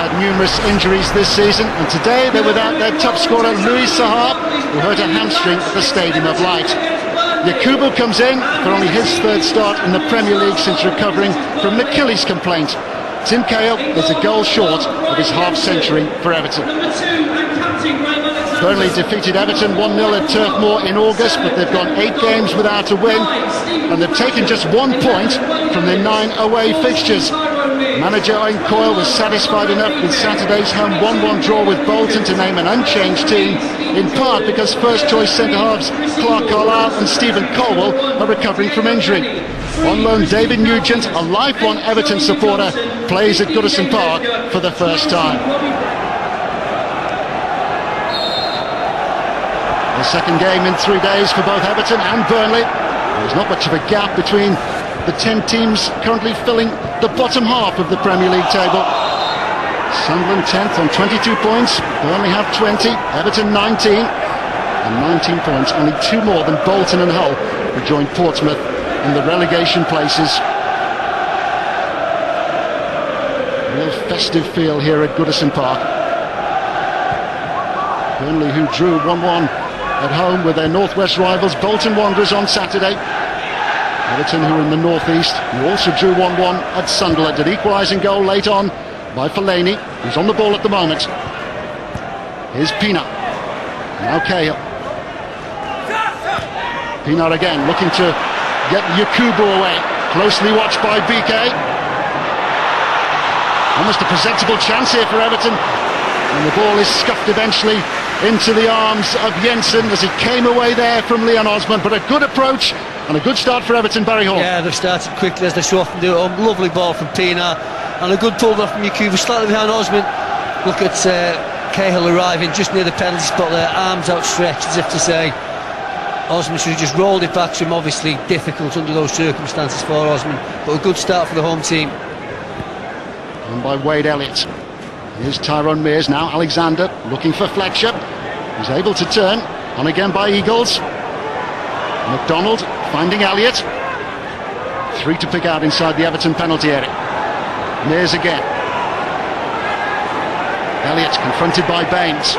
Had numerous injuries this season, and today they're without their top scorer Louis Sahab, who hurt a hamstring at the Stadium of Light. Yakubu comes in for only his third start in the Premier League since recovering from an Achilles complaint. Tim Cahill is a goal short of his half-century for Everton. Burnley defeated Everton 1-0 at Turf Moor in August, but they've gone 8 games without a win, and they've taken just 1 point from their 9 away fixtures. Manager Owen Coyle was satisfied enough with Saturday's home 1-1 draw with Bolton to name an unchanged team, in part because first-choice centre-halves Clark Carlisle and Stephen Colwell are recovering from injury. On loan, David Nugent, a lifelong Everton supporter, plays at Goodison Park for the first time. The second game in 3 days for both Everton and Burnley. There's not much of a gap between the 10 teams currently filling the bottom half of the Premier League table. Sunderland 10th on 22 points, Burnley have 20, Everton 19, and 19 points, only 2 more than Bolton and Hull, who joined Portsmouth in the relegation places. Real festive feel here at Goodison Park. Burnley, who drew 1-1 at home with their northwest rivals Bolton Wanderers on Saturday. Everton, who are in the northeast, who also drew 1-1 at Sunderland. An equalising goal late on by Fellaini, who's on the ball at the moment. Here's Pienaar. Now Cahill. Pienaar again, looking to get Yakubu away. Closely watched by BK. Almost a presentable chance here for Everton. And the ball is scuffed eventually into the arms of Jensen as he came away there from Leon Osman. But a good approach and a good start for Everton, Barry Hall. Yeah, they've started quickly as they so often do. Lovely ball from Pienaar and a good pull off from Yakubu, slightly behind Osman. Look at Cahill arriving just near the penalty spot there, arms outstretched as if to say Osman should have just rolled it back to him. Obviously difficult under those circumstances for Osman, but a good start for the home team. And by Wade Elliott. Here's Tyrone Mears, now Alexander looking for Fletcher. He's able to turn, on again by Eagles. McDonald finding Elliott. 3 to pick out inside the Everton penalty area. Mears again. Elliott confronted by Baines.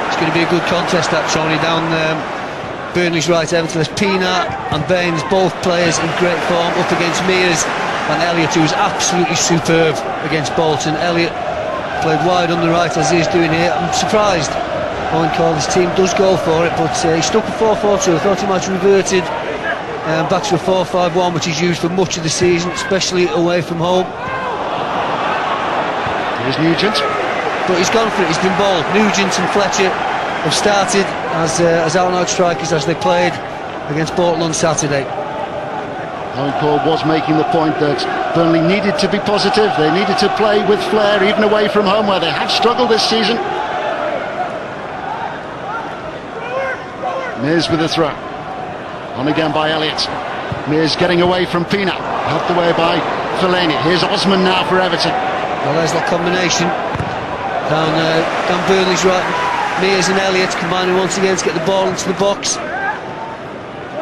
It's going to be a good contest that, Tony, down Burnley's right. Everton has Pienaar and Baines, both players in great form, up against Mears and Elliott, who was absolutely superb against Bolton. Elliott played wide on the right as he is doing here. I'm surprised Owen Coyle's team does go for it, but he stuck with 4-4-2. I thought he might have reverted back to a 4-5-1, which he's used for much of the season, especially away from home. Here's Nugent. But he's gone for it, he's been bold. Nugent and Fletcher have started as out-and-out strikers as they played against Bolton on Saturday. Owen Coyle was making the point that Burnley needed to be positive. They needed to play with flair, even away from home, where they have struggled this season. Mears with a throw. On again by Elliott. Mears getting away from Pienaar. Helped away by Fellaini. Here's Osman now for Everton. Well, there's that combination down Burnley's right. Mears and Elliott combining once again to get the ball into the box.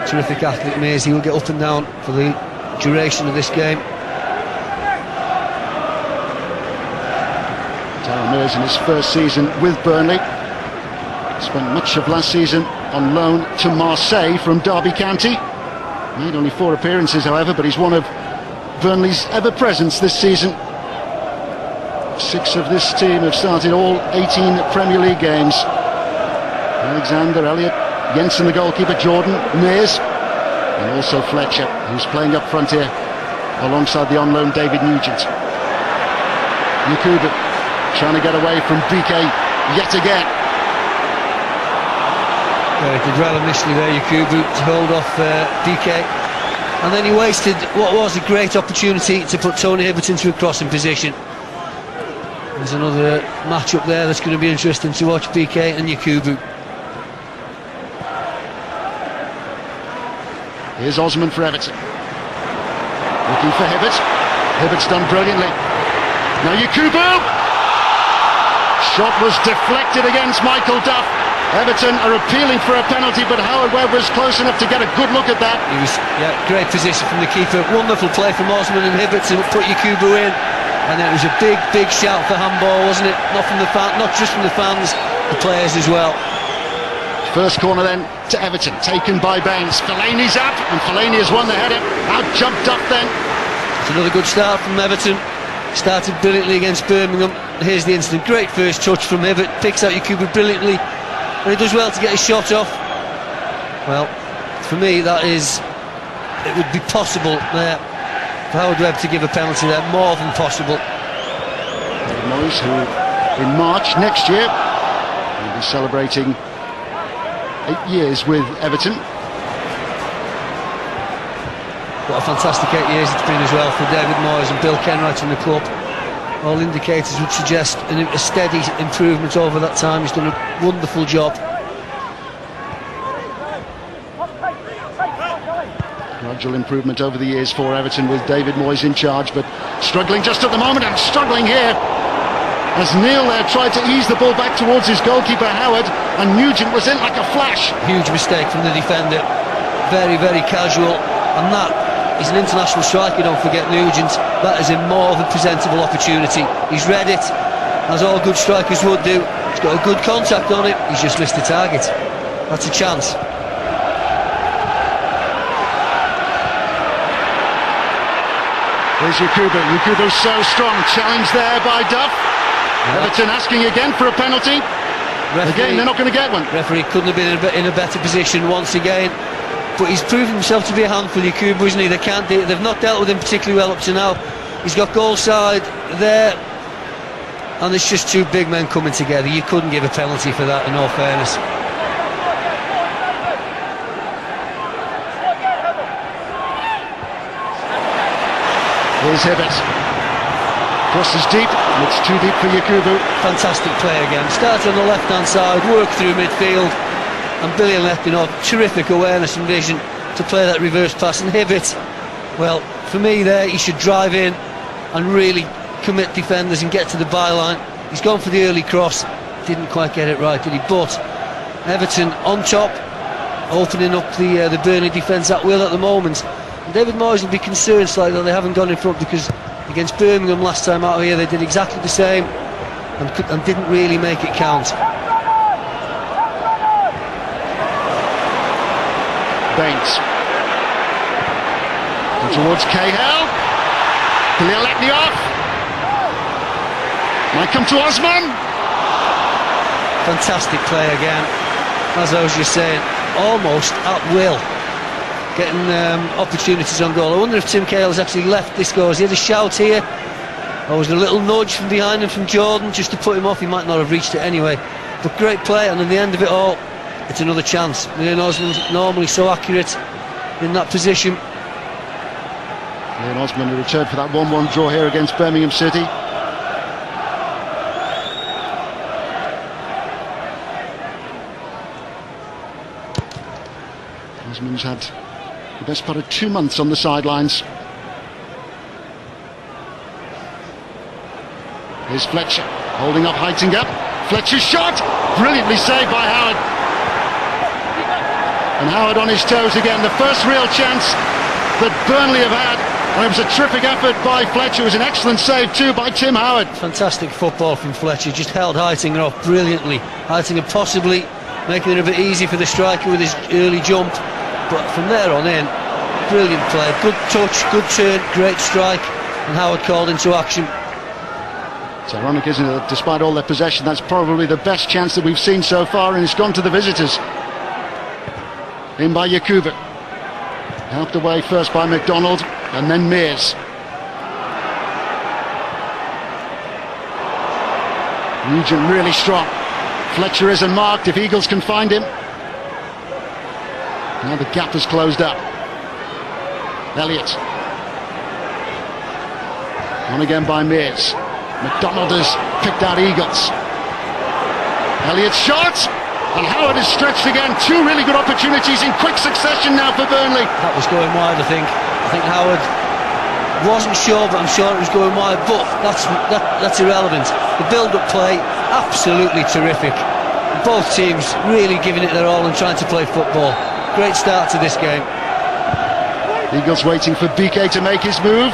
Terrific athlete Mears, he will get up and down for the duration of this game. Tyrone Mears in his first season with Burnley. Spent much of last season on loan to Marseille from Derby County. Made only 4 appearances, however, but he's one of Burnley's ever-presence this season. 6 of this team have started all 18 Premier League games. Alexander, Elliott, Jensen the goalkeeper, Jordan, Mears, and also Fletcher, who's playing up front here alongside the on-loan David Nugent. Yakubu trying to get away from BK yet again. Yeah, he did well initially there, Yakubu, to hold off BK, and then he wasted what was a great opportunity to put Tony Hibbert into a crossing position. There's another match up there that's going to be interesting to watch, BK and Yakubu. Here's Osman for Everton. Looking for Hibbert. Hibbert's done brilliantly. Now Yakubu! Shot was deflected against Michael Duff. Everton are appealing for a penalty, but Howard Webb was close enough to get a good look at that. He was, great position from the keeper. Wonderful play from Osman and Hibbert to put Yakubu in. And it was a big shout for handball, wasn't it? Not just from the fans, the players as well. First corner then to Everton, taken by Baines. Fellaini's up, and Fellaini has won the header. Out jumped up then. It's another good start from Everton. Started brilliantly against Birmingham. Here's the incident. Great first touch from Hibbert. Picks out Yakubu brilliantly. And he does well to get his shot off. Well, for me, it would be possible there for Howard Webb to give a penalty there, more than possible. Moyes, who in March next year will be celebrating 8 years with Everton. What a fantastic 8 years it's been as well for David Moyes and Bill Kenwright in the club. All indicators would suggest a steady improvement over that time. He's done a wonderful job. Gradual improvement over the years for Everton with David Moyes in charge, but struggling just at the moment, and struggling here as Neil there tried to ease the ball back towards his goalkeeper Howard, and Nugent was in like a flash. Huge mistake from the defender. Very casual, and that is an international striker, don't forget, Nugent. That is a more than presentable opportunity. He's read it, as all good strikers would do. He's got a good contact on it, he's just missed the target. That's a chance. Here's Yakubu. Yakubu's so strong. Challenge there by Duff. Yeah. Everton asking again for a penalty. Again, they're not going to get one. Referee couldn't have been in a better position once again. But he's proven himself to be a handful, Yakubu, isn't he? They've not dealt with him particularly well up to now. He's got goal side there, and it's just two big men coming together. You couldn't give a penalty for that, in all fairness. Here's Hibbert. Crosses deep, and it's too deep for Yakubu. Fantastic play again. Started on the left-hand side, worked through midfield, and Billy Lepinov, terrific awareness and vision to play that reverse pass. And Hibbert, well, for me there, he should drive in and really commit defenders and get to the byline. He's gone for the early cross, didn't quite get it right, did he? But Everton on top, opening up the Burnley defence at will at the moment. And David Moyes will be concerned slightly that they haven't gone in front, because against Birmingham last time out here they did exactly the same and didn't really make it count. Baines. Towards Cahill. Lepinov. Might come to Osman. Fantastic play again. As I was just saying, almost at will. Getting opportunities on goal. I wonder if Tim Cahill has actually left this goal. He had a shout here. There was a little nudge from behind him from Jordan just to put him off. He might not have reached it anyway. But great play, and at the end of it all, it's another chance. Leon Osman's normally so accurate in that position. Leon Osman will return for that 1-1 draw here against Birmingham City. Osman's had the best part of 2 months on the sidelines. Here's Fletcher, holding up Heitinga. Fletcher's shot! Brilliantly saved by Howard. And Howard on his toes again. The first real chance that Burnley have had. And it was a terrific effort by Fletcher. It was an excellent save too by Tim Howard. Fantastic football from Fletcher. Just held Heitinga off brilliantly. Heitinga possibly making it a bit easy for the striker with his early jump. But from there on in, brilliant play. Good touch, good turn, great strike. And Howard called into action. It's ironic, isn't it, that despite all their possession, that's probably the best chance that we've seen so far, and it's gone to the visitors. In by Yakubu. Helped away first by McDonald, and then Mears. Nugent really strong. Fletcher isn't marked if Eagles can find him. Now the gap has closed up. Elliott. On again by Mears. McDonald has picked out Eagles. Elliott's shot, and Howard is stretched again. Two really good opportunities in quick succession now for Burnley. That was going wide, I think. I think Howard wasn't sure, but I'm sure it was going wide. But that's irrelevant. The build-up play, absolutely terrific. both teams really giving it their all and trying to play football. Great start to this game. Eagles waiting for BK to make his move,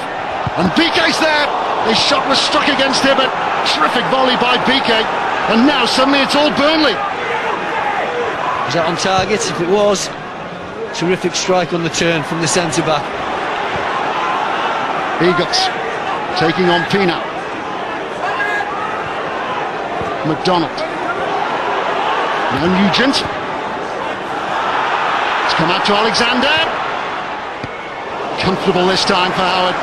and BK's there. His shot was struck against him, but terrific volley by BK, and now suddenly it's all Burnley. Was that on target? If it was, terrific strike on the turn from the centre-back. Eagles taking on Pienaar. McDonald. Now Nugent. It's come out to Alexander. Comfortable this time for Howard.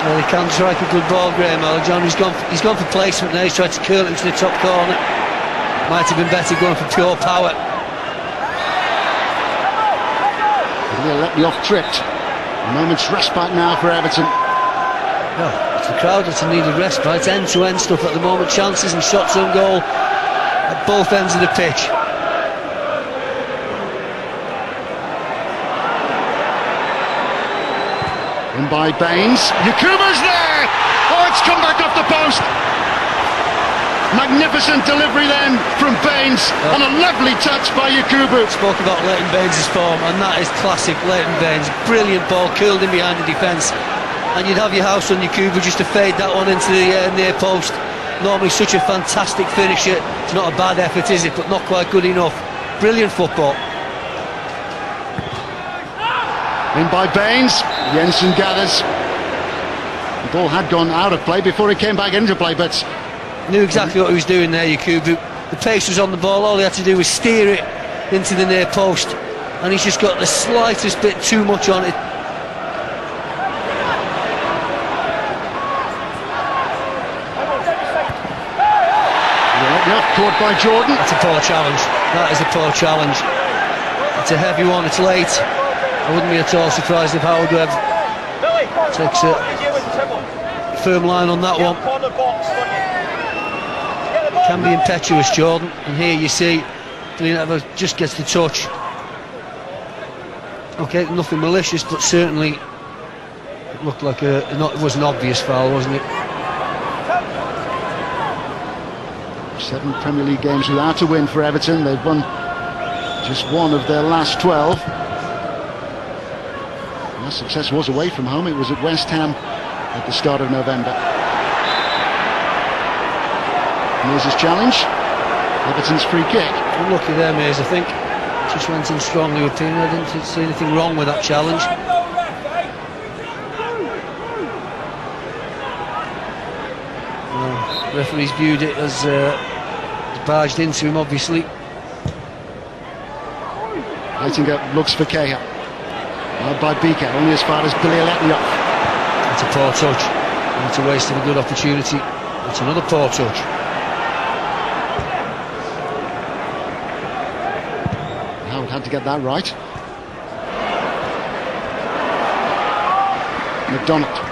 Well, he can strike a good ball, Graham Alexander. He's gone for placement now. He's tried to curl it into the top corner. Might have been better going for pure power. He'll let me off tripped. A moment's respite now for Everton. Well, it's the crowd that's in need of respite. End-to-end stuff at the moment. Chances and shots on goal at both ends of the pitch. In by Baines. Yakubu's there! Oh, it's come back off the post! Magnificent delivery then from Baines, and a lovely touch by Yakubu. Spoke about Leighton Baines' form, and that is classic Leighton Baines. Brilliant ball, curled in behind the defence, and you'd have your house on Yakubu just to fade that one into the near post. Normally such a fantastic finisher. It's not a bad effort, is it? But not quite good enough. Brilliant football. In by Baines, Jensen gathers. The ball had gone out of play before it came back into play, but knew exactly what he was doing there, Yakubu. The pace was on the ball, all he had to do was steer it into the near post, and he's just got the slightest bit too much on it. Caught by Jordan. That's a poor challenge. That is a poor challenge. It's a heavy one, it's late. I wouldn't be at all surprised if Howard Webb takes a firm line on that one. Can be impetuous, Jordan, and here you see Pienaar just gets the touch. Okay, nothing malicious, but certainly it looked like it was an obvious foul, wasn't it? 7 Premier League games without a win for Everton. They've won just one of their last 12. And that success was away from home. It was at West Ham at the start of November. And here's his challenge. Everton's free kick. Unlucky there, Mays, I think. Just went in strongly with Pienaar. I didn't see anything wrong with that challenge. The referee's viewed it as barged into him, obviously. Leitinger looks for Cahill. By BK, only as far as Billy let me off. It's a poor touch. It's a waste of a good opportunity. It's another poor touch. Howard had to get that right. McDonald.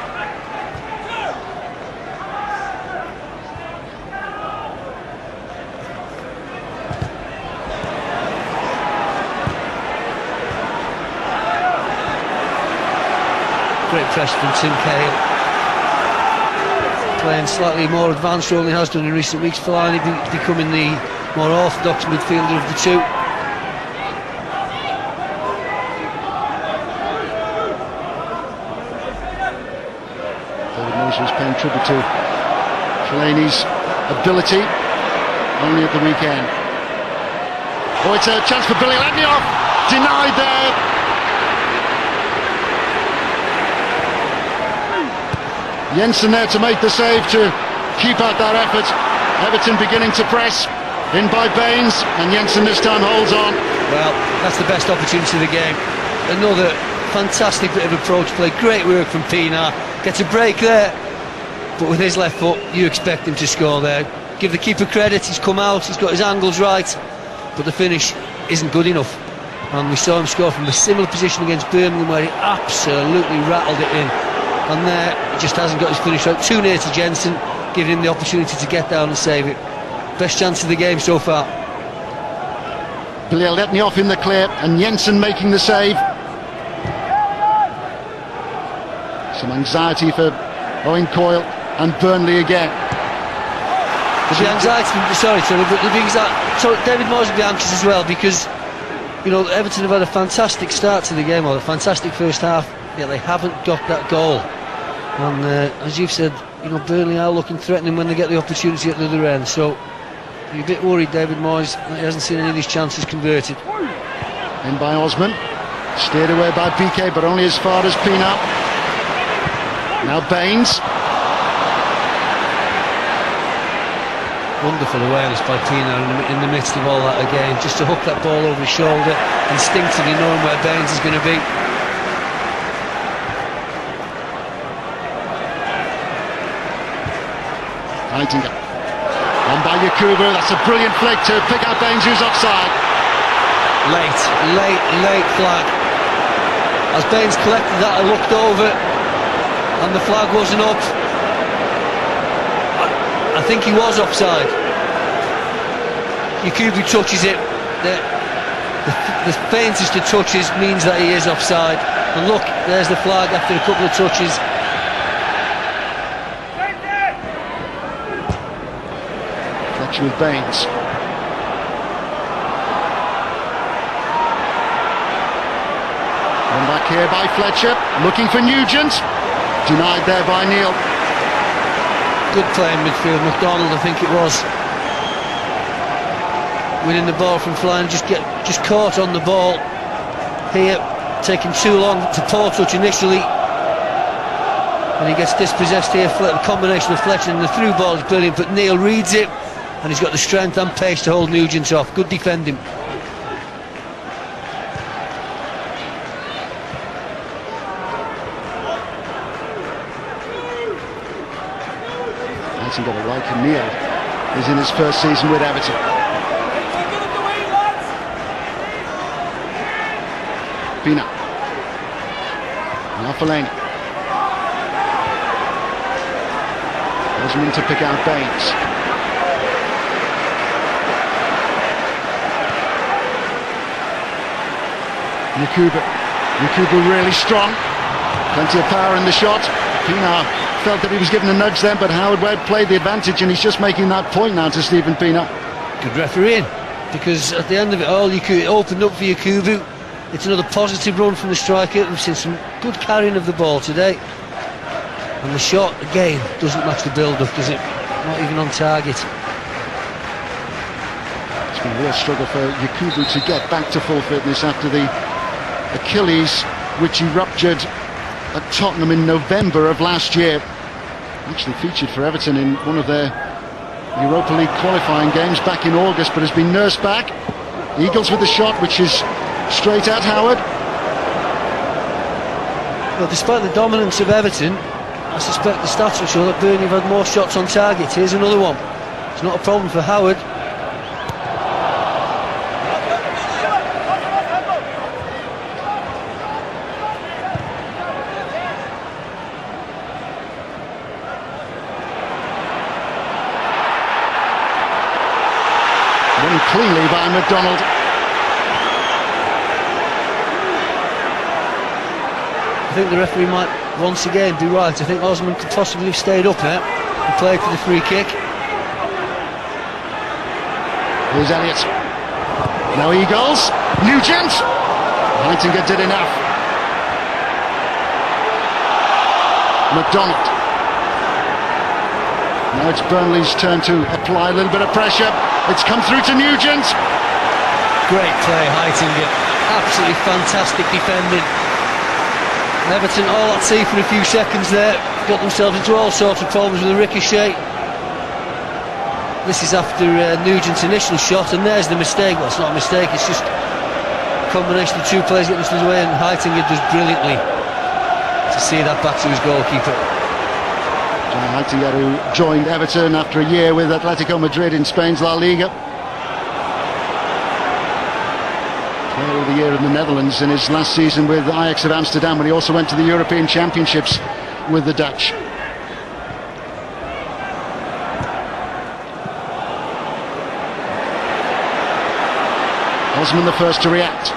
Great press from Tim Cahill. Playing slightly more advanced role than he has done in recent weeks. Fellaini becoming the more orthodox midfielder of the two. David Moser was paying tribute to Fellaini's ability only at the weekend. Oh, it's a chance for Billy Letnioff. Denied there. Jensen there to make the save to keep out that effort. Everton beginning to press. In by Baines, and Jensen this time holds on. Well, that's the best opportunity of the game. Another fantastic bit of approach play. Great work from Pienaar. Gets a break there, but with his left foot, you expect him to score there. Give the keeper credit, he's come out, he's got his angles right, but the finish isn't good enough. And we saw him score from a similar position against Birmingham, where he absolutely rattled it in. And there, he just hasn't got his finish right. Too near to Jensen, giving him the opportunity to get down and save it. Best chance of the game so far. Billy Letnioff in the clear, and Jensen making the save. Some anxiety for Owen Coyle and Burnley again. There'll be anxiety, sorry, but there'll be David Moyes will be anxious as well, because you know Everton have had a fantastic start to the game, or a fantastic first half, yet they haven't got that goal. And as you've said, you know, Burnley are looking threatening when they get the opportunity at the other end. So you're a bit worried, David Moyes, that he hasn't seen any of these chances converted. In by Osman, steered away by PK, but only as far as Pienaar. Now Baines. Wonderful awareness by Pienaar in the midst of all that again, just to hook that ball over his shoulder, instinctively knowing where Baines is going to be. Heitinga. On by Yakubu, that's a brilliant flick to pick out Baines, who's offside. Late flag. As Baines collected that, I looked over and the flag wasn't up. I think he was offside. Yakubu touches it. The faintest of touches means that he is offside. And look, there's the flag after a couple of touches. Fletcher with Baines. One back here by Fletcher, looking for Nugent. Denied there by Neil. Good play in midfield, McDonald I think it was, winning the ball from flying, just caught on the ball here, taking too long to poor touch initially, and he gets dispossessed here. The combination of Fletcher and the through ball is brilliant, but Neil reads it and he's got the strength and pace to hold Nugent off. Good defending. Hasn't got a right, and Neil is in his first season with Everton. Pienaar. Now Fellaini. Osman to pick out Baines. Yakubu really strong. Plenty of power in the shot. Pienaar felt that he was given a nudge then, but Howard Webb played the advantage, and he's just making that point now to Stephen Pienaar. Good refereeing, because at the end of it all, it opened up for Yakubu. It's another positive run from the striker. We've seen some good carrying of the ball today, and the shot again doesn't match the build-up, does it? Not even on target. It's been a real struggle for Yakubu to get back to full fitness after the Achilles, which he ruptured at Tottenham in November of last year. Actually featured for Everton in one of their Europa League qualifying games back in August, but has been nursed back. Eagles with the shot, which is straight at Howard. Well, despite the dominance of Everton, I suspect the stats will show that Burnley have had more shots on target. Here's another one. It's not a problem for Howard. Cleanly by McDonald. I think the referee might once again be right. I think Osman could possibly have stayed up there and played for the free kick. Here's Elliott. Now Eagles. Nugent. Heitinga did enough. McDonald. Now it's Burnley's turn to apply a little bit of pressure. It's come through to Nugent. Great play, Heitinga. Absolutely fantastic defending. Everton all at sea for a few seconds there. Got themselves into all sorts of problems with the ricochet. This is after Nugent's initial shot, and there's the mistake. Well, it's not a mistake, it's just a combination of two players getting themselves away, and Heitinga does brilliantly to see that back to his goalkeeper. Heitinga, who joined Everton after a year with Atletico Madrid in Spain's La Liga. Player of the year in the Netherlands in his last season with Ajax of Amsterdam, when he also went to the European Championships with the Dutch. Osman the first to react.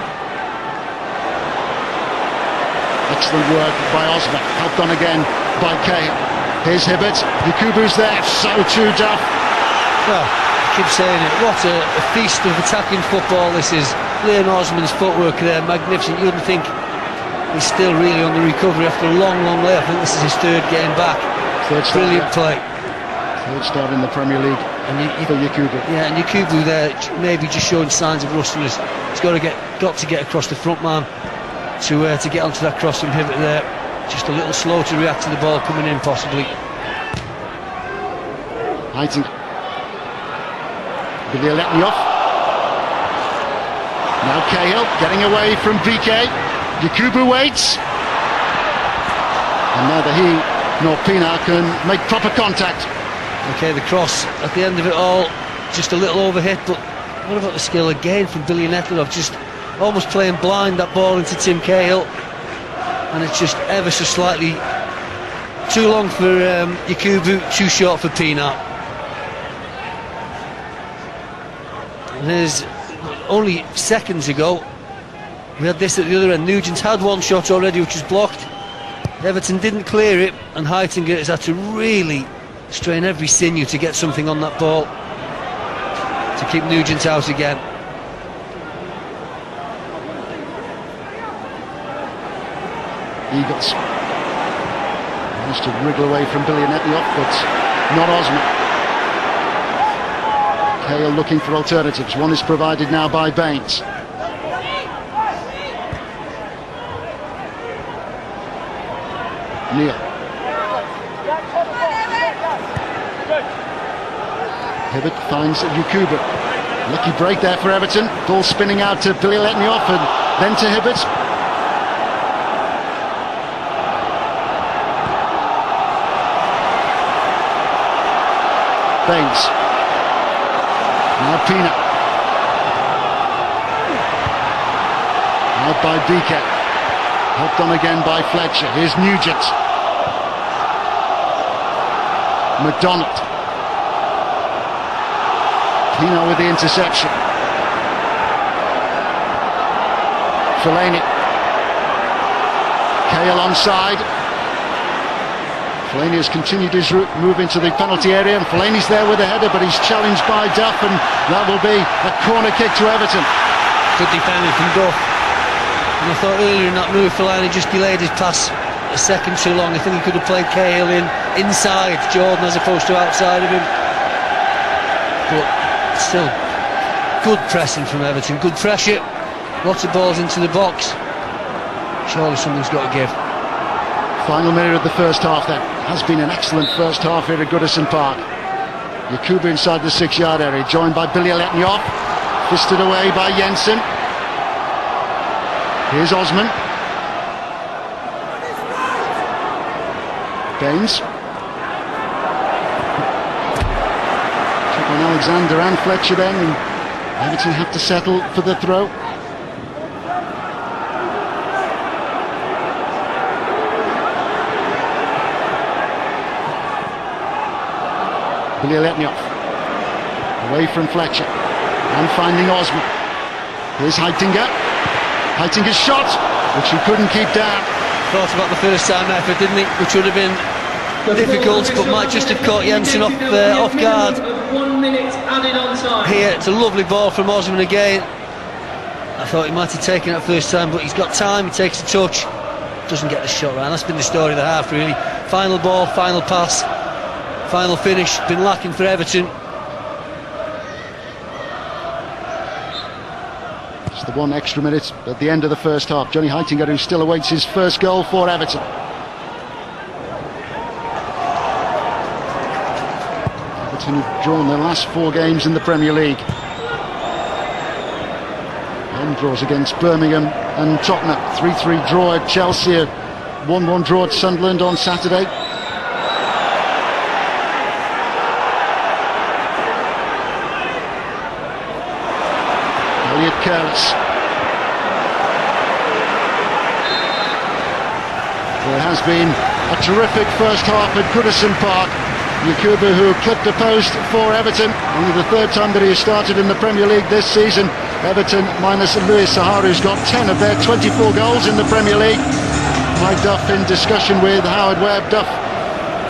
Excellent work by Osman, helped on again by Cahill. Here's Hibbert, Yakubu's there, so too tough. Well, keep saying it, what a feast of attacking football this is. Liam Osman's footwork there, magnificent. You wouldn't think he's still really on the recovery after a long lay. I think this is his third game back. Brilliant play. Third start in the Premier League for Yakubu. Yeah, and Yakubu there maybe just showing signs of rustiness. He's got to get across the front man to get onto that crossing pivot there. Just a little slow to react to the ball coming in, possibly. Heiting. Villiers-Letnioff. Now Cahill getting away from BK. Yakubu waits. And neither he nor Pienaar can make proper contact. Okay, the cross at the end of it all, just a little overhit, but what about the skill again from Villiers-Letnioff? Just almost playing blind that ball into Tim Cahill, and it's just ever so slightly too long for Yakubu, too short for Pienaar. And there's only seconds ago we had this at the other end. Nugent's had one shot already which was blocked. Everton didn't clear it, and Heitinger has had to really strain every sinew to get something on that ball to keep Nugent out again. Eagles managed to wriggle away from Villiers-Letnioff, but not Osman. Cahill looking for alternatives. One is provided now by Baines. Neil. Hibbert finds Yakubu. Lucky break there for Everton. Ball spinning out to Villiers-Letnioff and then to Hibbert. Baines. Now Pienaar. Out by BK. Helped on again by Fletcher. Here's Nugent. McDonald. Pienaar with the interception. Fellaini. Cahill onside. Fellaini has continued his move into the penalty area, and Fellaini's there with a header, but he's challenged by Duff, and that will be a corner kick to Everton. Good defending from Duff. And I thought earlier in that move, Fellaini just delayed his pass a second too long. I think he could have played Cahill inside Jordan as opposed to outside of him. But still, good pressing from Everton, good pressure, lots of balls into the box. Surely something's got to give. Final minute of the first half then. Has been an excellent first half here at Goodison Park. Yakubu inside the 6-yard area, joined by Villiers-Letnioff. Fisted away by Jensen. Here's Osman. Baines. Check on Alexander and Fletcher then, and Everton have to settle for the throw. Villiers-Letnioff away from Fletcher and finding Osman. Here's Heitinger. Heitinger's shot, which he couldn't keep down. Thought about the first time effort, didn't he? Which would have been difficult, but might just have caught Jensen off guard. 1 minute added on time. Here, it's a lovely ball from Osman again. I thought he might have taken it first time, but he's got time, he takes a touch, doesn't get the shot right. That's been the story of the half, really. Final ball, final pass, final finish, been lacking for Everton. Just the one extra minute at the end of the first half. Johnny Heitinger, who still awaits his first goal for Everton. Everton have drawn their last 4 games in the Premier League. Home draws against Birmingham and Tottenham. 3-3 draw at Chelsea, a 1-1 draw at Sunderland on Saturday. Elliot careless. There has been a terrific first half at Goodison Park. Yakubu, who clipped a post for Everton, only the 3rd time that he has started in the Premier League this season. Everton minus Louis Sahara, who's got 10 of their 24 goals in the Premier League. Mike Duff in discussion with Howard Webb. Duff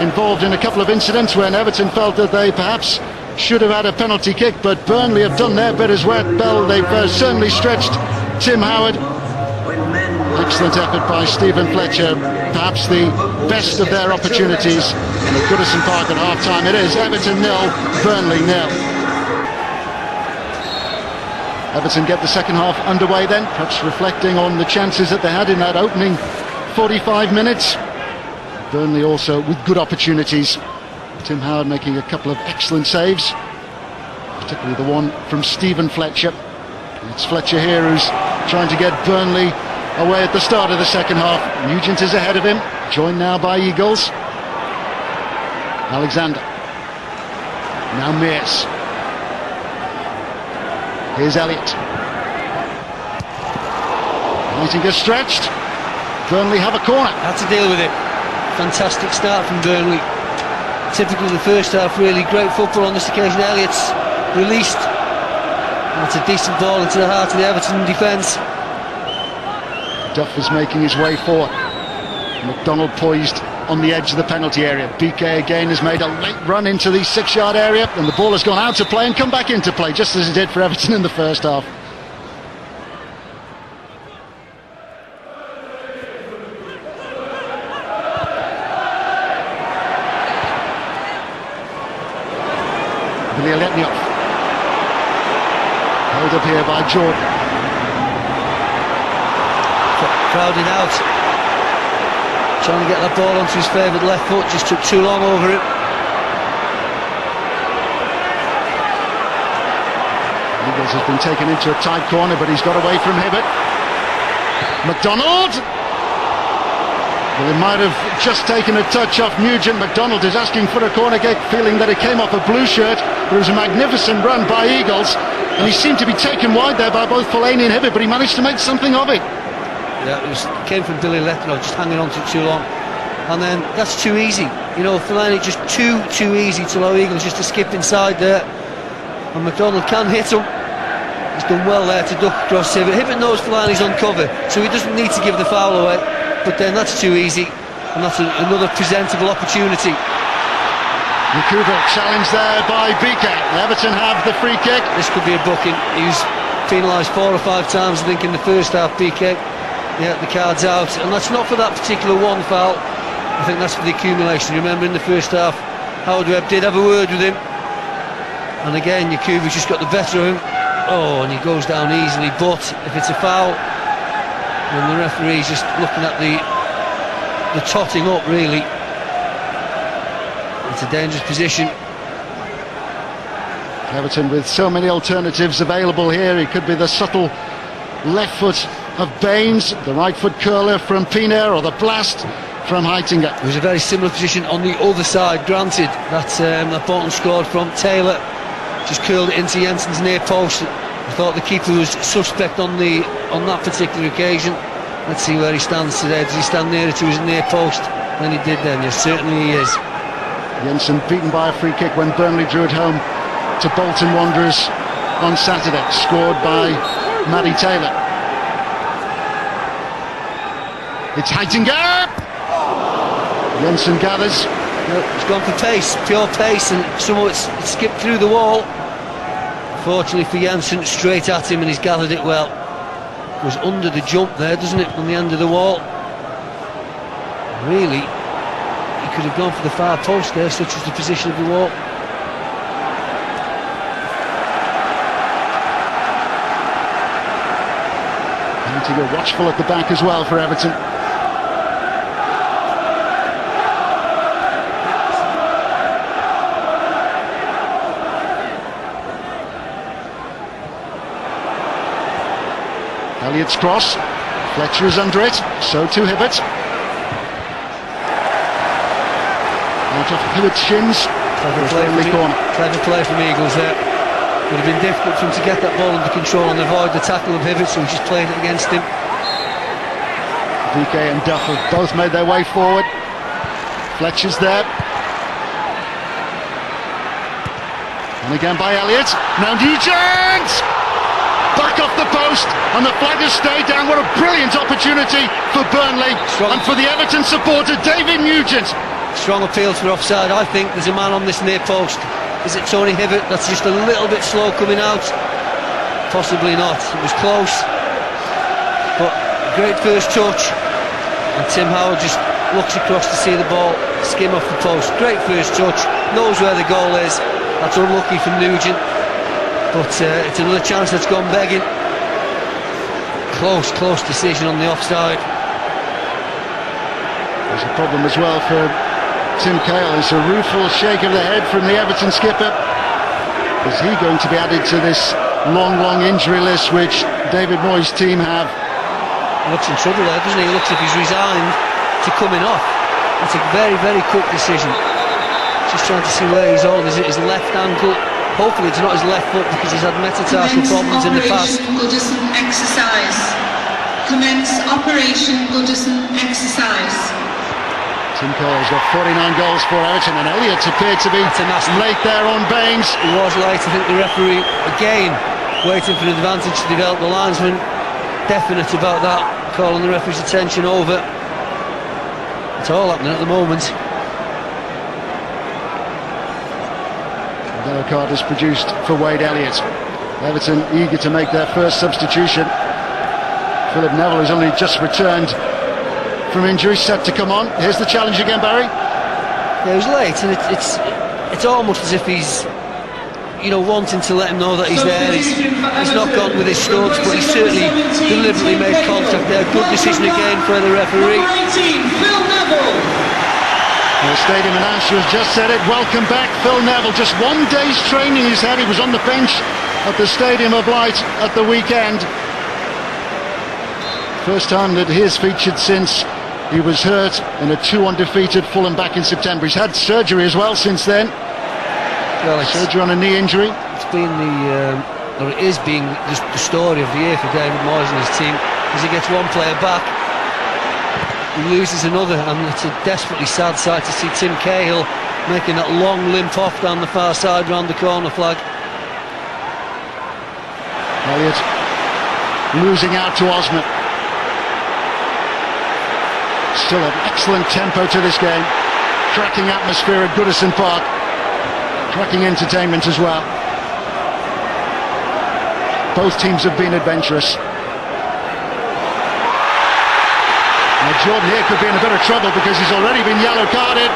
involved in a couple of incidents when Everton felt that they perhaps should have had a penalty kick, but Burnley have done their bit as well. They've certainly stretched Tim Howard. Excellent effort by Stephen Fletcher, perhaps the best of their opportunities. And at Goodison Park at half-time it is Everton 0, Burnley 0. Everton get the second half underway then, perhaps reflecting on the chances that they had in that opening 45 minutes. Burnley also with good opportunities. Tim Howard making a couple of excellent saves, particularly the one from Stephen Fletcher. It's Fletcher here who's trying to get Burnley away at the start of the second half. Nugent is ahead of him, joined now by Eagles. Alexander. Now Mears. Here's Elliott. Nightingale stretched. Burnley have a corner. Had to deal with it. Fantastic start from Burnley. Typically the first half, really great football on this occasion. Elliott's released. That's a decent ball into the heart of the Everton defence. Duff is making his way forward. McDonald poised on the edge of the penalty area. BK again has made a late run into the 6-yard area, and the ball has gone out of play and come back into play, just as it did for Everton in the first half. Vilyaletnyov held up here by Jordan. Crowded out, trying to get that ball onto his favourite left foot, just took too long over it. Eagles has been taken into a tight corner, but he's got away from Hibbert. McDonald! Well, he might have just taken a touch off Nugent. McDonald is asking for a corner kick, feeling that it came off a blue shirt. There was a magnificent run by Eagles, and he seemed to be taken wide there by both Fellaini and Hibbert, but he managed to make something of it. Yeah, it came from Billy Letno, just hanging on to it too long, and then that's too easy. You know, Fellaini just too easy to allow Eagles just to skip inside there, and McDonald can hit him. He's done well there to duck across Hibbert. Hibbert knows Fellaini's on cover, so he doesn't need to give the foul away, but then that's too easy, and that's another presentable opportunity. Yakubu challenged there by BK. Everton have the free kick. This could be a booking. He was penalised 4 or 5 times, I think, in the first half, BK. Yeah, the card's out, and that's not for that particular one foul. I think that's for the accumulation. Remember, in the first half, Howard Webb did have a word with him, and again Yakubu's just got the better of him. Oh, and he goes down easily. But if it's a foul, then the referee's just looking at the totting up. Really, it's a dangerous position. Everton with so many alternatives available here. It could be the subtle left foot of Baines, the right foot curler from Pienaar, or the blast from Heitinga. It was a very similar position on the other side, granted. That Bolton scored from. Taylor just curled it into Jensen's near post. I thought the keeper was suspect on that particular occasion. Let's see where he stands today. Does he stand nearer to his near post than he did then? Yes, certainly he is. Jensen beaten by a free kick when Burnley drew it home to Bolton Wanderers on Saturday, scored by Matty Taylor. It's Heitinga! Jensen gathers. He's gone for pace, pure pace, and somehow it's skipped through the wall. Fortunately for Jensen, straight at him, and he's gathered it well. Goes under the jump there, doesn't it, on the end of the wall. Really, he could have gone for the far post there, such as the position of the wall. To go watchful at the back as well for Everton. Elliott's cross. Fletcher is under it. So too Hibbert. Out of Hibbert's shins. Clever play from Eagles there. Would have been difficult for him to get that ball under control and avoid the tackle of Hibbert, so he just played it against him. BK and Duff have both made their way forward. Fletcher's there. And again by Elliott. Now Nugent! Back off the post, and the flag has stayed down. What a brilliant opportunity for Burnley and for the Everton supporter, David Nugent. Strong appeal for offside. I think there's a man on this near post. Is it Tony Hibbert that's just a little bit slow coming out? Possibly not. It was close, but great first touch, and Tim Howard just looks across to see the ball skim off the post. Great first touch, knows where the goal is. That's unlucky for Nugent, but it's another chance that's gone begging. Close decision on the offside. There's a problem as well for Tim Cahill. It's a rueful shake of the head from the Everton skipper. Is he going to be added to this long injury list which David Moyes' team have? He looks in trouble there, doesn't he? He looks as if he's resigned to coming off. That's a very quick decision. Just trying to see where he's on. Is it his left ankle? Hopefully it's not his left foot, because he's had metatarsal problems in the past. Goodison exercise. Commence Operation Goodison exercise. Tim Coyle's got 49 goals for Everton, and Elliott appeared to be late there on Baines. He was late. I think the referee, again, waiting for an advantage to develop. The linesman definite about that, calling the referee's attention over. It's all happening at the moment. The yellow card is produced for Wade Elliott. Everton eager to make their first substitution. Philip Neville has only just returned from injury, set to come on. Here's the challenge again, Barry. Yeah, he was late, and it's almost as if he's, wanting to let him know that he's there. He's not gone with his studs, but he certainly deliberately made contact there. Good decision again for the referee. The stadium announcer has just said it. Welcome back, Phil Neville. Just 1 day's training he's had. He was on the bench at the Stadium of Light at the weekend. First time that he has featured since he was hurt in a 2 undefeated Fulham back in September. He's had surgery as well since then. Well, surgery on a knee injury. It's been it is being the story of the year for David Moyes and his team, as he gets one player back, he loses another, and it's a desperately sad sight to see Tim Cahill making that long limp off down the far side round the corner flag. Elliott losing out to Osman. Still an excellent tempo to this game. Cracking atmosphere at Goodison Park. Cracking entertainment as well. Both teams have been adventurous. Now Jordan here could be in a bit of trouble because he's already been yellow carded.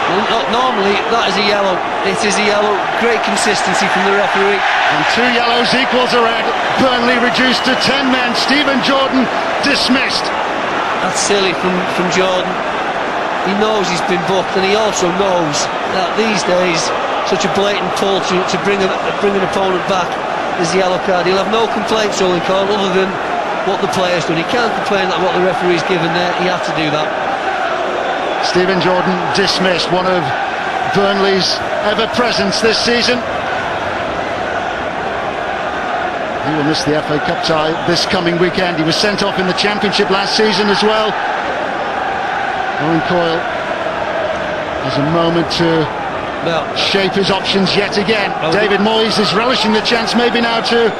Well, normally that is a yellow. It is a yellow. Great consistency from the referee. And 2 yellows equals a red. Burnley reduced to 10 men. Stephen Jordan dismissed. That's silly from Jordan. He knows he's been booked, and he also knows that these days such a blatant pull to bring an opponent back is a yellow card. He'll have no complaints, Owen Cole, other than what the player's done. He can't complain that what the referee's given there. He had to do that. Stephen Jordan dismissed, one of Burnley's ever-presents this season. He will miss the FA Cup tie this coming weekend. He was sent off in the Championship last season as well. Owen Coyle has a moment to shape his options yet again. David Moyes is relishing the chance maybe now to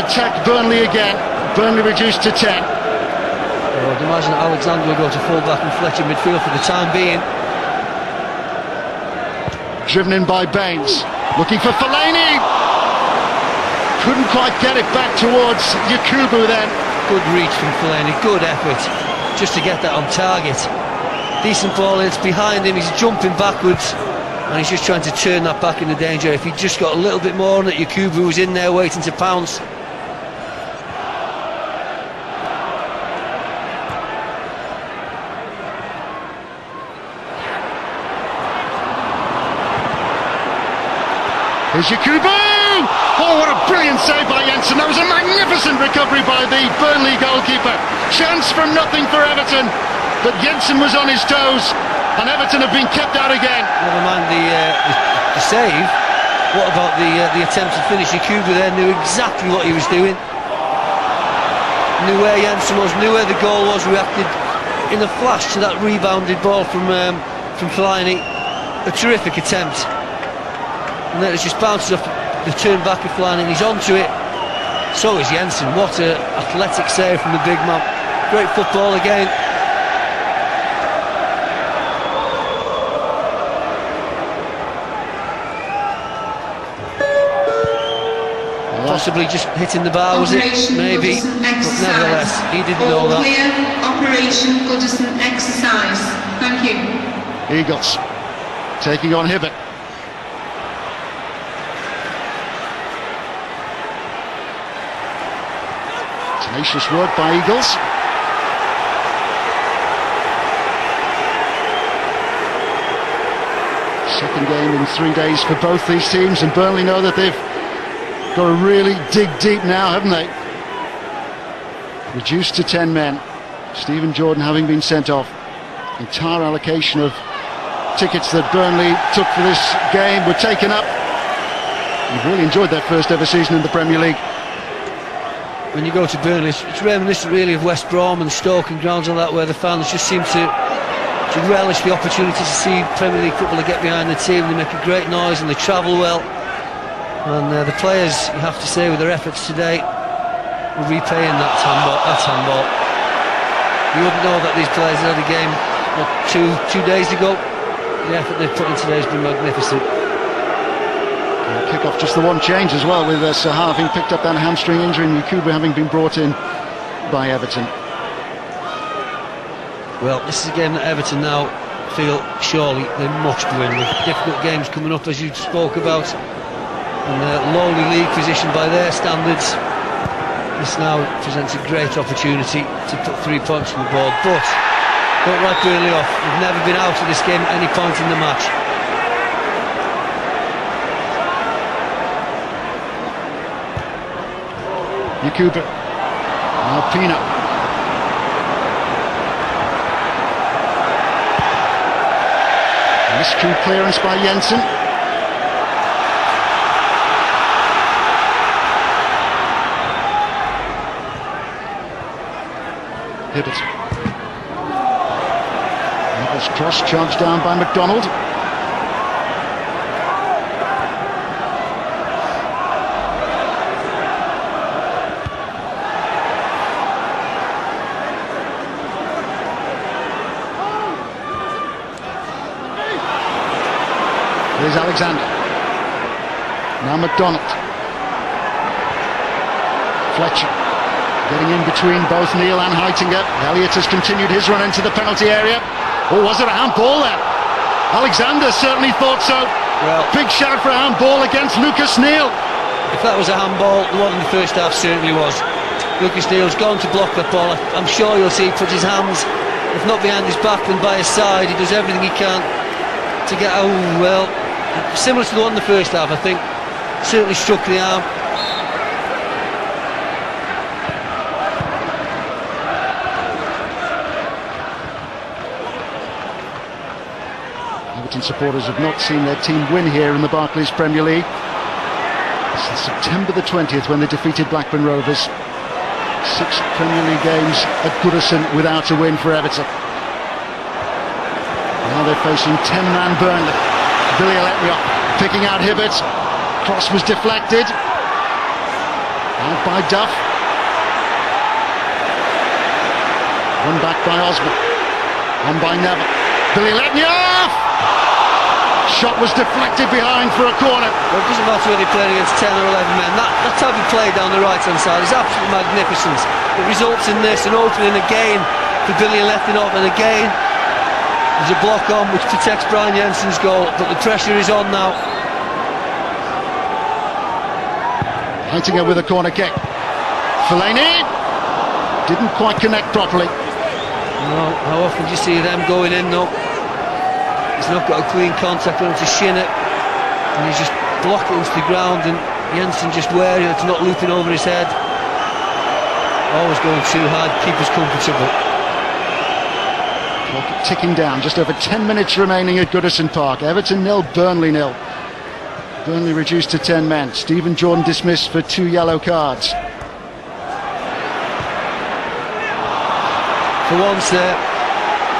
attack Burnley again. Burnley reduced to 10. I'd imagine that Alexander will go to full-back and Fletcher midfield for the time being. Driven in by Baines, looking for Fellaini. Couldn't quite get it back towards Yakubu then. Good reach from Fellaini, good effort just to get that on target. Decent ball, it's behind him, he's jumping backwards, and he's just trying to turn that back into danger. If he just got a little bit more on it, Yakubu was in there waiting to pounce. Here's Yakubu! Oh, what a brilliant save by Jensen. That was a magnificent recovery by the Burnley goalkeeper. Chance from nothing for Everton, but Jensen was on his toes, and Everton have been kept out again. Never mind the save. What about the attempt to finish? Yakubu there knew exactly what he was doing. Knew where Jensen was, knew where the goal was, reacted in a flash to that rebounded ball from Fellaini. A terrific attempt. And then it just bounces off the turn back of Fellaini, and he's onto it. So is Jensen. What an athletic save from the big man. Great football again. possibly just hitting the bar, was it? Operation Maybe, Goodison but exercise. nevertheless, he didn't All know that. clear. Operation Goodison exercise. Thank you. Eagles taking on Hibbert. Tenacious work by Eagles. Second game in 3 days for both these teams, and Burnley know that they've got to really dig deep now, haven't they? Reduced to 10 men. Stephen Jordan having been sent off. Entire allocation of tickets that Burnley took for this game were taken up. You've really enjoyed that first ever season in the Premier League. When you go to Burnley, it's reminiscent really of West Brom and Stoke and grounds like that, where the fans just seem to relish the opportunity to see Premier League football, to get behind the team. They make a great noise and they travel well. And the players, you have to say, with their efforts today, are repaying that handball. You wouldn't know that these players had a game two days ago. The effort they've put in today has been magnificent. Kick off just the one change as well, with Sahar having picked up that hamstring injury and Yakubu having been brought in by Everton. Well, this is a game that Everton now feel surely they must win, with difficult games coming up, as you spoke about, and a lowly league position by their standards. This now presents a great opportunity to put 3 points on the board, but don't write Burnley off. They've never been out of this game at any point in the match. Yakubu, now Pienaar. Miscue clearance by Jensen. Hibbert. Neville's cross charged down by McDonald. Here's Alexander. Now McDonald. Fletcher getting in between both Neil and Heitinger. Elliott has continued his run into the penalty area. Oh, was it a handball there? Alexander certainly thought so. Well, big shout for a handball against Lucas Neil. If that was a handball, the one in the first half certainly was. Lucas Neil's gone to block that ball. I'm sure you'll see he puts his hands, if not behind his back, then by his side. He does everything he can to get, oh well, similar to the one in the first half, I think. Certainly struck the arm. Everton supporters have not seen their team win here in the Barclays Premier League since September the 20th, when they defeated Blackburn Rovers. 6 Premier League games at Goodison without a win for Everton. Now they're facing 10-man Burnley. Billy Eletrio picking out Hibbert. Cross was deflected. Out by Duff. Run back by Osman. On by Neville. Billy Eletrio! Shot was deflected behind for a corner. Well, it doesn't matter whether you're playing against 10 or 11 men. That type of play down the right-hand side is absolutely magnificent. It results in this, an opening again for Billy Eletrio, and again there's a block on which protects Brian Jensen's goal, but the pressure is on now. Heitinger with a corner kick. Fellaini didn't quite connect properly. No, how often do you see them going in though? He's not got a clean contact on to shin it, and he's just blocked it into the ground, and Jensen just wary it's not looping over his head. Always going too hard, keeper's comfortable. Clock ticking down, just over 10 minutes remaining at Goodison Park. Everton 0, Burnley 0. Burnley reduced to 10 men. Stephen Jordan dismissed for 2 yellow cards. For once there,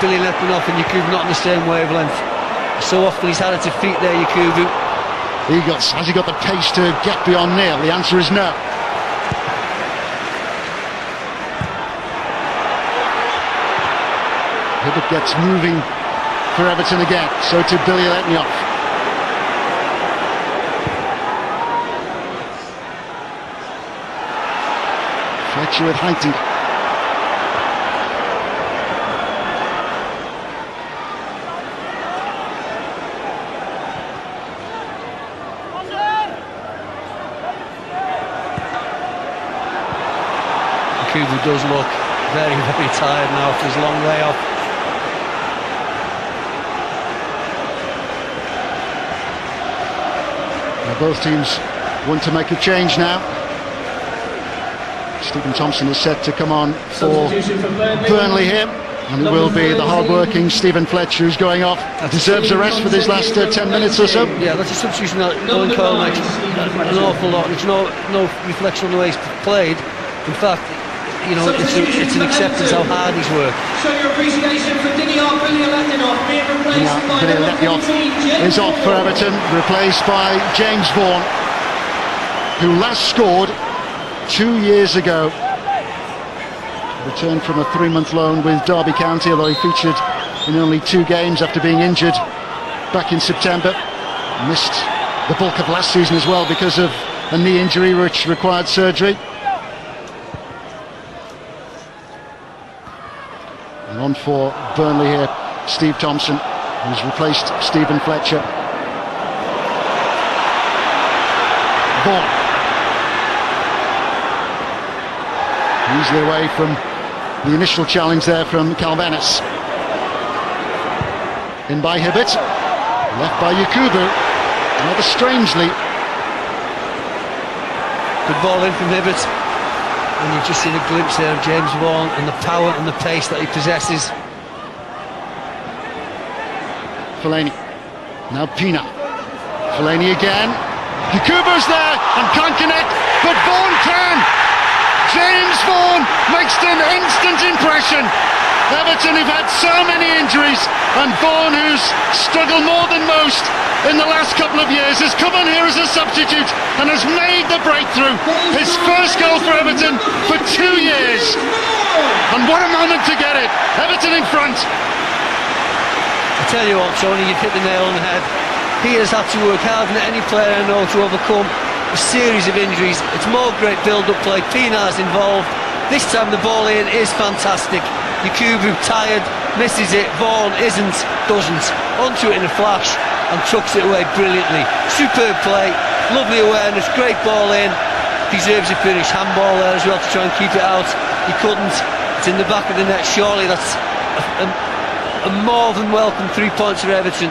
Billy Eletrio and Yakubu not on the same wavelength. So often he's had it to feet there, Yakubu. Eagles, has he got the pace to get beyond Neil? The answer is no. Hibbert gets moving for Everton again. So to Billy Eletrio. Fletcher with Haiti. Kubu does look very, very tired now after his long layoff. Now both teams want to make a change now. Stephen Thompson is set to come on for Burnley here, and it will be the hard-working Stephen Fletcher who's going off. Deserves a rest for these last 10 minutes or so. Yeah, that's a substitution that Owen Coyle makes an awful lot. There's no reflection on the way he's played. In fact, you know, it's an acceptance how hard he's worked. Show your appreciation for Pienaar, being replaced by number 14, is off for Everton, replaced by James Vaughan, who last scored 2 years ago. Returned from a 3-month loan with Derby County, although he featured in only 2 games after being injured back in September. Missed the bulk of last season as well because of a knee injury which required surgery. And on for Burnley here, Steve Thompson, who's replaced Stephen Fletcher. Vaughan. Easily away from the initial challenge there from Calvenis. In by Hibbert, left by Yakubu, rather strangely. Good ball in from Hibbert, and you've just seen a glimpse there of James Vaughan and the power and the pace that he possesses. Fellaini, now Pienaar. Fellaini again. Yakubu's there and can't connect, but Vaughan can! James Vaughan makes an instant impression. Everton have had so many injuries, and Vaughan, who's struggled more than most in the last couple of years, has come on here as a substitute and has made the breakthrough. His first goal for Everton for 2 years. And what a moment to get it. Everton in front. I tell you what, Tony, you've hit the nail on the head. He has had to work harder than any player I know to overcome a series of injuries. It's more great build-up play. Pienaar's involved. This time the ball in is fantastic. Yakubu tired, misses it. Vaughan doesn't. Onto it in a flash and tucks it away brilliantly. Superb play, lovely awareness, great ball in. Deserves a finish. Handball there as well to try and keep it out. He couldn't. It's in the back of the net. Surely that's a more than welcome 3 points for Everton.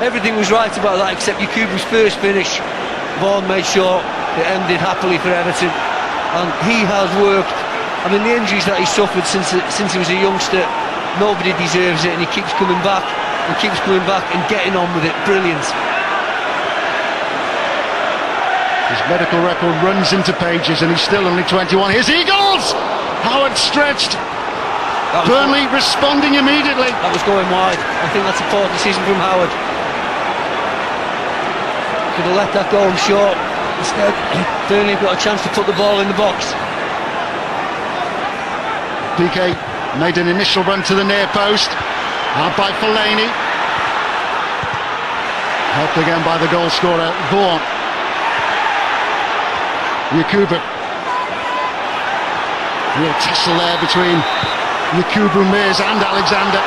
Everything was right about that except Yakubu's first finish. Vaughan made sure it ended happily for Everton, and he has worked. I mean, the injuries that he suffered since he was a youngster, nobody deserves it, and he keeps coming back and getting on with it. Brilliant. His medical record runs into pages, and he's still only 21. Here's Eagles! Howard stretched. Burnley responding immediately. That was going wide. I think that's a poor decision from Howard. Could have let that go him short. Instead, Burnley got a chance to put the ball in the box. PK made an initial run to the near post. Out by Fellaini. Helped again by the goal scorer, Vaughan. Yakubu. Real tussle there between Yakubu, Mears and Alexander.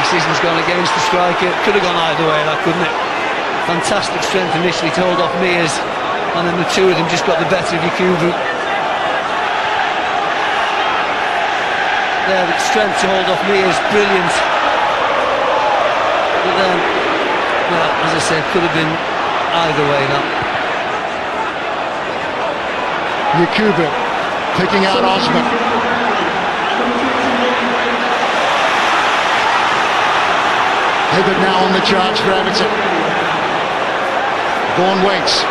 Decision's gone against the striker. Could have gone either way, that, couldn't it? Fantastic strength initially to hold off Mears, and then the two of them just got the better of Yakubu. There, the strength to hold off Mears, brilliant. But then, well, as I said, could have been either way, that. Yakubu picking out Osman. Hibbert now on the charge for Everton. Vaughan waits,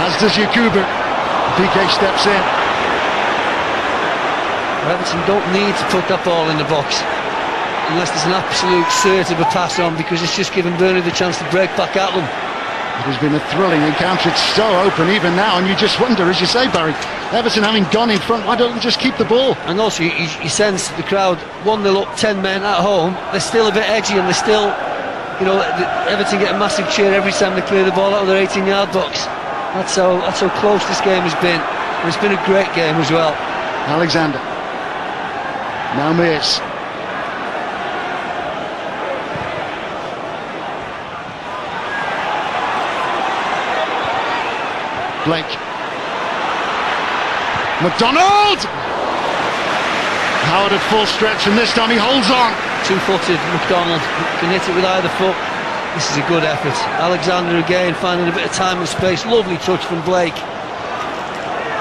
as does Yakubu. PK steps in. Everton don't need to put that ball in the box unless there's an absolute cert of a pass on, because it's just given Burnley the chance to break back at them. It has been a thrilling encounter. It's so open even now, and you just wonder, as you say, Barry, Everton having gone in front, why don't they just keep the ball? And also you sense the crowd 1-0 up, 10 men at home, they're still a bit edgy, and they're still, you know, Everton get a massive cheer every time they clear the ball out of their 18-yard box. That's how close this game has been, and it's been a great game as well. Alexander. Now Mears. Blake. McDonald! Howard at full stretch, and this time he holds on. Two-footed McDonald can hit it with either foot. This is a good effort. Alexander again finding a bit of time and space. Lovely touch from Blake.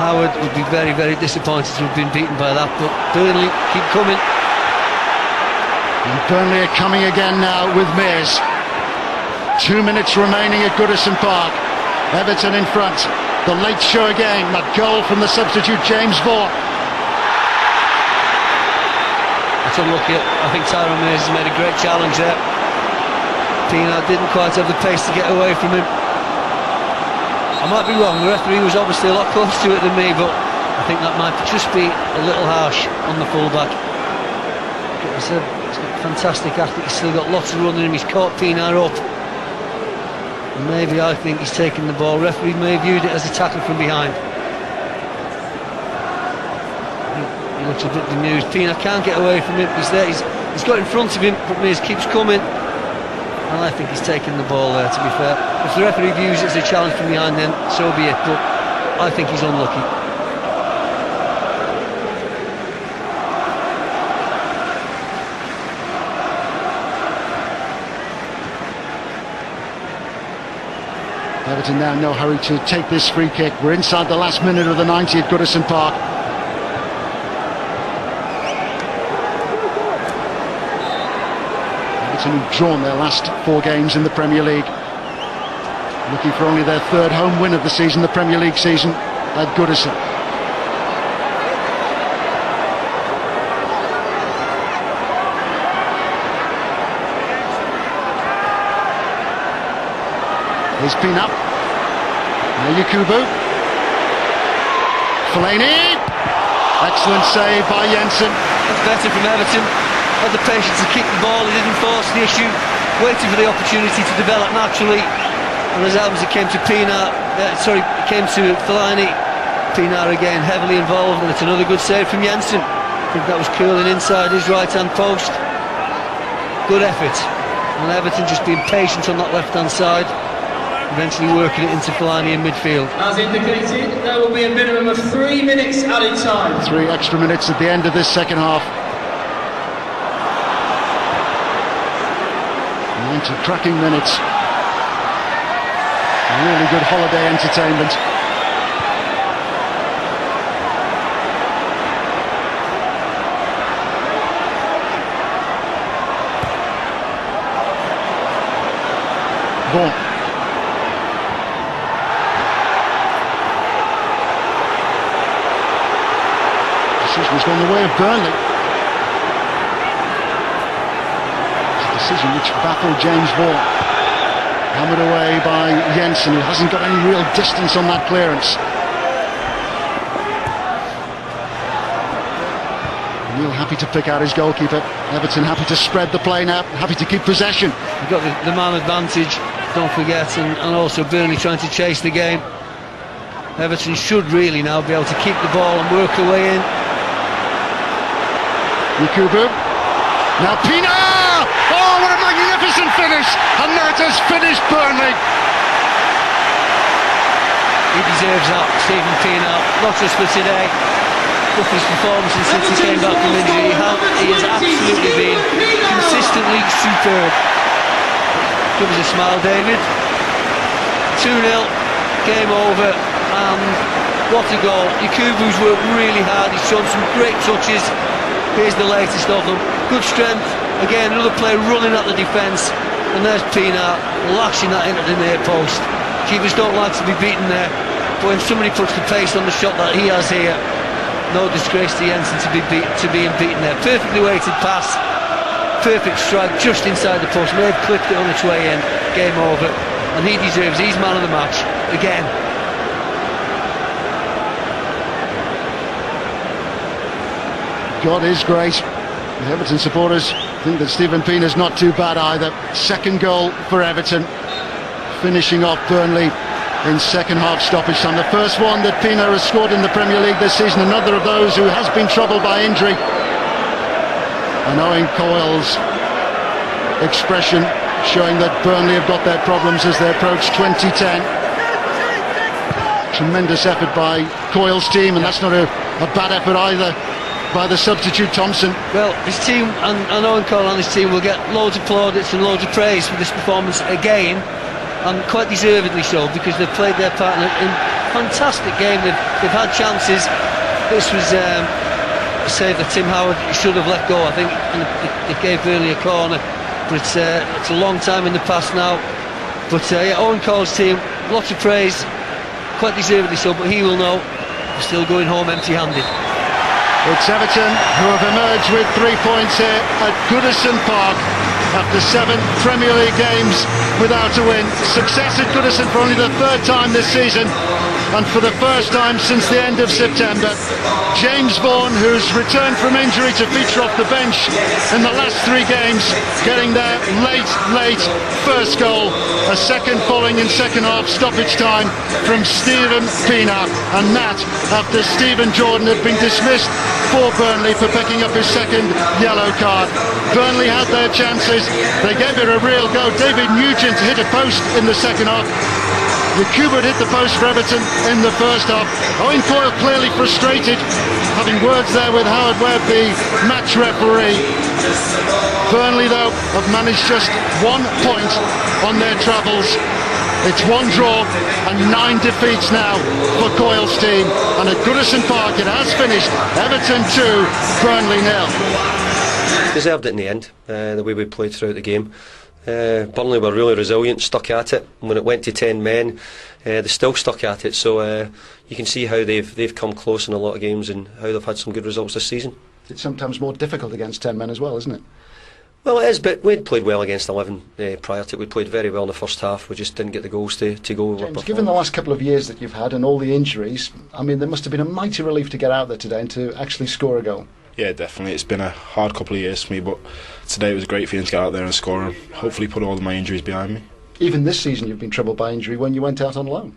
Howard would be very, very disappointed to have been beaten by that, but Burnley keep coming. And Burnley are coming again now with Mears. 2 minutes remaining at Goodison Park. Everton in front. The late show again. That goal from the substitute James Vaughan. It's unlucky. I think Tyrone Mears has made a great challenge there. Pienaar didn't quite have the pace to get away from him. I might be wrong, the referee was obviously a lot closer to it than me, but I think that might just be a little harsh on the fullback. He's a fantastic athlete, he's still got lots of running in him, he's caught Pienaar up. And maybe I think he's taken the ball. Referee may have viewed it as a tackle from behind. He looks a bit bemused. Pienaar can't get away from him, he's there, he's got in front of him, but Mears keeps coming. And I think he's taken the ball there, to be fair. If the referee views it as a challenge from behind, then so be it, but I think he's unlucky. Everton now in no hurry to take this free kick. We're inside the last minute of the 90 at Goodison Park. Who've drawn their last 4 games in the Premier League, looking for only their 3rd home win of the season, the Premier League season, at Goodison. Here's Pienaar. Now Yakubu. Fellaini. Excellent save by Jensen. That's better from Everton. Had the patience to kick the ball, he didn't force the issue, waiting for the opportunity to develop naturally. And as it came to Pienaar, came to Fellaini, Pienaar again heavily involved, and it's another good save from Jensen. I think that was curling inside his right-hand post. Good effort, and Everton just being patient on that left-hand side, eventually working it into Fellaini in midfield. As indicated, there will be a minimum of 3 minutes added time. 3 extra minutes at the end of this second half. 90 cracking minutes. Really good holiday entertainment. Vaughan. Decision's gone the way of Burnley. Decision which baffled James Vaughan. Hammered away by Jensen, who hasn't got any real distance on that clearance. Neil happy to pick out his goalkeeper. Everton happy to spread the play now, happy to keep possession. You've got the man advantage, don't forget, and also Burnley trying to chase the game. Everton should really now be able to keep the ball and work their way in. Yakubu. Now Pienaar! Oh, what a magnificent finish! And that has finished Burnley. He deserves that, Stephen Pienaar, not just for today, but for his performances since he came back from injury. He has absolutely been consistently superb. Give us a smile, David. 2-0, game over, and what a goal. Yakubu's worked really hard, he's shown some great touches. Here's the latest of them. Good strength. Again, another player running at the defence, and there's Pienaar lashing that into the near post. Keepers don't like to be beaten there, but when somebody puts the pace on the shot that he has here, no disgrace to Jensen to being beaten there. Perfectly weighted pass, perfect strike just inside the post. May have clipped it on its way in. Game over, and he deserves. He's man of the match again. God is great. The Everton supporters think that Stephen Pienaar's not too bad either. Second goal for Everton, finishing off Burnley in second half stoppage time. The first one that Pienaar has scored in the Premier League this season, another of those who has been troubled by injury. And Owen Coyle's expression showing that Burnley have got their problems as they approach 2010. Tremendous effort by Coyle's team, and that's not a bad effort either by the substitute Thompson. Well, his team and Owen Coyle and his team will get loads of plaudits and loads of praise for this performance again, and quite deservedly so, because they've played their part in a fantastic game. They've had chances. This was a save that Tim Howard should have let go, I think, and it gave Burnley a corner. But it's a long time in the past now. But yeah, Owen Coyle's team, lots of praise, quite deservedly so, but he will know we're still going home empty-handed. It's Everton who have emerged with 3 points here at Goodison Park after 7 Premier League games without a win. Success at Goodison for only the 3rd time this season, and for the first time since the end of September. James Vaughan, who's returned from injury to feature off the bench in the last 3 games, getting their late first goal, a second following in second half stoppage time from Pienaar, and that after Stephen Jordan had been dismissed for Burnley for picking up his second yellow card. Burnley had their chances, they gave it a real go. David Nugent hit a post in the second half. Kubert hit the post for Everton in the first half. Owen Coyle clearly frustrated, having words there with Howard Webb, the match referee. Burnley, though, have managed just 1 point on their travels. It's 1 draw and 9 defeats now for Coyle's team. And at Goodison Park it has finished Everton 2, Burnley 0. Deserved it in the end, the way we played throughout the game. Burnley were really resilient, stuck at it. When it went to 10 men, they still stuck at it. So you can see how they've come close in a lot of games and how they've had some good results this season. It's sometimes more difficult against 10 men as well, isn't it? Well, it is, but we'd played well against 11 prior to it. We played very well in the first half. We just didn't get the goals to go over. James, given the last couple of years that you've had and all the injuries, I mean, there must have been a mighty relief to get out there today and to actually score a goal. Yeah, definitely. It's been a hard couple of years for me, but today it was a great feeling to get out there and score and hopefully put all of my injuries behind me. Even this season you've been troubled by injury when you went out on loan.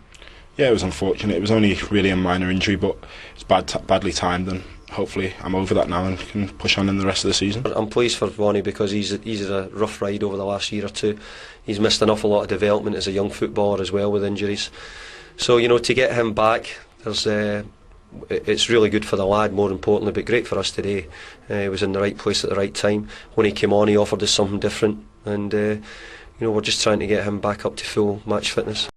Yeah, it was unfortunate. It was only really a minor injury, but it's badly timed, and hopefully I'm over that now and can push on in the rest of the season. I'm pleased for Vaughan because he's had a rough ride over the last year or two. He's missed an awful lot of development as a young footballer as well with injuries. So, you know, to get him back, it's really good for the lad, more importantly, but great for us today. He was in the right place at the right time. When he came on, he offered us something different, and you know, we're just trying to get him back up to full match fitness.